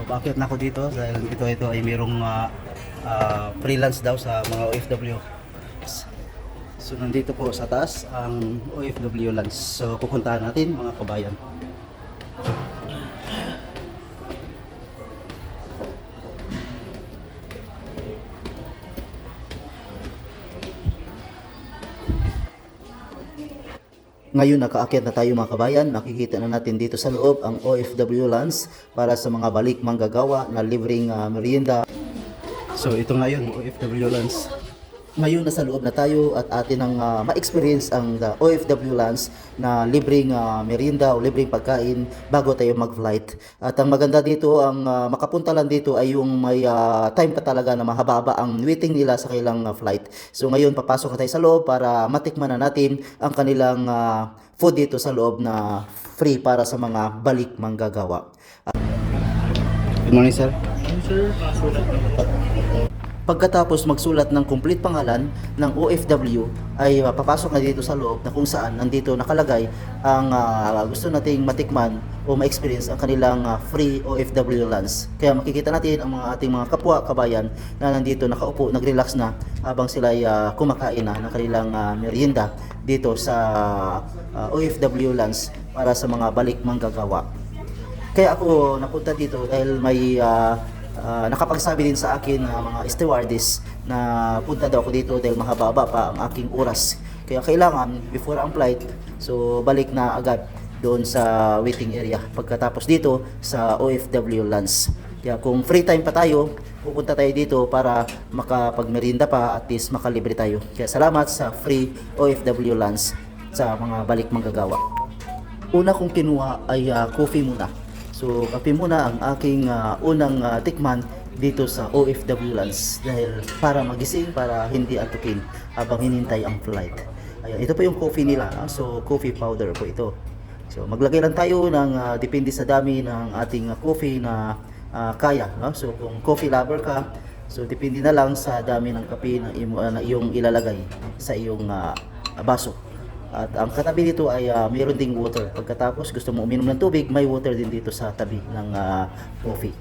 bakit na ako dito dahil ito ay mayroong freelance daw sa mga OFW. So nandito po sa taas ang OFW lunch. So pupuntahan natin mga kabayan. Ngayon nakaakyat na tayo mga kabayan, makikita na natin dito sa loob ang OFW lunch para sa mga balik manggagawa na libreng merienda. So ito ngayon, OFW lunch. Ngayon nasa loob na tayo at atin ang ma-experience ang OFW lunch na libreng merienda o libreng pagkain bago tayo mag-flight. At ang maganda dito, ang makapunta lang dito ay yung may time pa talaga na mahaba ang waiting nila sa kanilang flight. So ngayon papasok na tayo sa loob para matikman na natin ang kanilang food dito sa loob na free para sa mga balik manggagawa. Good morning, sir. Sir, pasulat na po. Pagkatapos magsulat ng complete pangalan ng OFW ay papasok na dito sa loob na kung saan nandito nakalagay ang gusto nating matikman o ma-experience ang kanilang free OFW lunch. Kaya makikita natin ang ating mga kapwa kabayan na nandito nakaupo, nag-relax na habang sila ay kumakain na ng kanilang merienda dito sa OFW lunch para sa mga balik manggagawa. Kaya ako napunta dito dahil may nakapagsabi din sa akin mga stewardess na punta daw ako dito dahil mahaba pa ang aking oras. Kaya kailangan before ang flight, so balik na agad doon sa waiting area pagkatapos dito sa OFW lunch. Kaya kung free time pa tayo, pupunta tayo dito para makapagmerienda pa, at least makalibre tayo. Kaya salamat sa free OFW lunch sa mga balik manggagawa. Una kong kinuha ay coffee muna. So, kape muna ang aking unang tikman dito sa OFW lunch dahil para magising, para hindi atukin habang hinintay ang flight. Ayan, ito po yung coffee nila. So, coffee powder po ito. So, maglagay lang tayo ng depende sa dami ng ating coffee na kaya. No? So, kung coffee lover ka, so depende na lang sa dami ng kape na iyong ilalagay sa iyong baso. At ang katabi dito ay mayroon ding water. Pagkatapos gusto mo uminom ng tubig, may water din dito sa tabi ng coffee.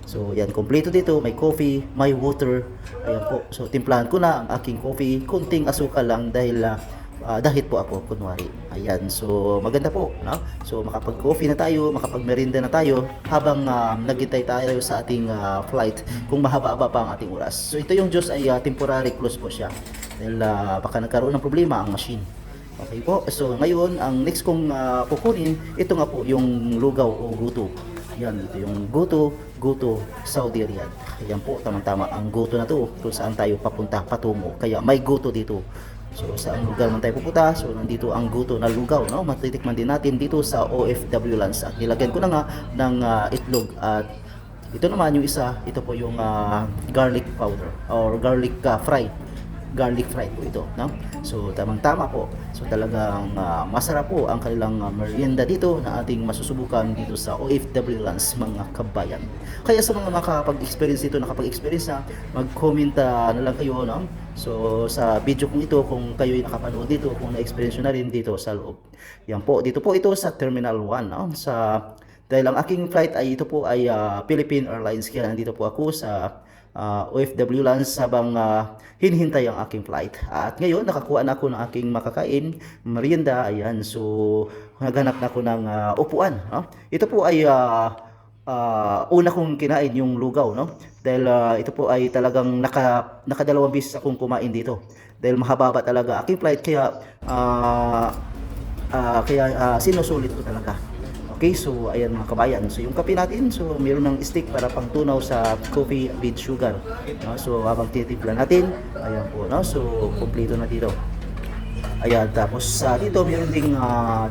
So yan, kompleto dito, may coffee, may water. Ayan po. So timplahan ko na ang aking coffee, kunting asukal lang dahil dahit po ako kunwari. Ayan, so maganda po, no? So makapag-coffee na tayo, makapag-merienda na tayo habang naghintay tayo sa ating flight kung mahaba-haba pa ang ating oras. So ito yung juice ay temporary close po siya dahil baka nagkaroon ng problema ang machine. Okay po, so ngayon ang next kong kukunin, ito nga po yung lugaw o guto. Yan, ito yung guto Saudi Riyadh. Yan po, tamang-tama ang guto na to kung saan tayo patungo. Kaya may guto dito. So saan lugar man tayo pupunta, so nandito ang guto na lugaw, no? Matitikman din natin dito sa OFW lunch. At nilagyan ko na nga ng itlog at ito naman yung isa, ito po yung garlic powder or garlic garlic fry po ito, no? So tamang-tama po. So talagang masarap po ang kanilang merienda dito na ating masusubukan dito sa OFW lunch mga kabayan. Kaya sa mga makapag-experience dito, nakapag-experience na, mag-comment na lang kayo, no? So sa video kong ito, kung kayo ay nakapanood dito, kung na-experience na rin dito sa loob. Yan po, dito po ito sa Terminal 1, no? Dahil ang aking flight ay ito po ay Philippine Airlines, kaya nandito po ako sa OFW lunch habang hinihintay ang aking flight. At ngayon nakakuha na ako ng aking makakain, merienda. Ayan, so naghanap na ako ng upuan, no? Ito po ay una kong kinain yung lugaw, no? Dahil ito po ay talagang nakadalawang beses akong kumain dito. Dahil mahaba talaga aking flight, kaya sinusulit ko talaga. Okay, so ayan mga kabayan. So yung kape natin, so mayroon ng stick para pang tunaw sa coffee with sugar. No? So habang titimpla natin, ayan po, no? So kumpleto na dito. Ayan, tapos dito mayroon ding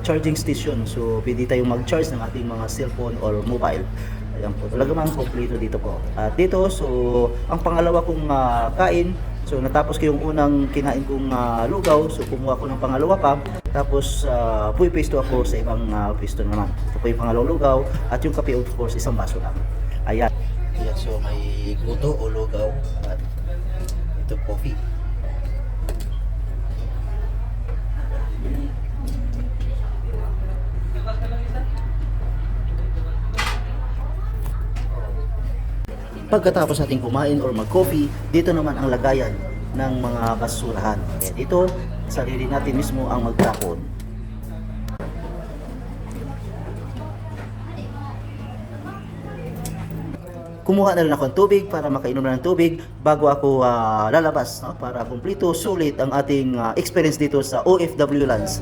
charging station. So pwede tayong mag-charge ng ating mga cellphone or mobile. Ayan po, talaga mang kumpleto dito po. At dito, so ang pangalawa kong kain, so natapos ko yung unang kinain kong lugaw, so kumuha ko ng pangalawa pa. Tapos puwipisto ako sa ibang pisto naman. Ito po yung pangalawang lugaw at yung kape of course isang baso lang. Ayan. Ayan, so may guto o lugaw at ito coffee. Pagkatapos nating kumain or mag-coffee, dito naman ang lagayan ng mga basurahan. Kaya dito, sarili natin mismo ang magtapon. Kumuha na rin ako ng tubig para makainom na ng tubig bago ako lalabas, no? Para kumplito, sulit ang ating experience dito sa OFW Lands.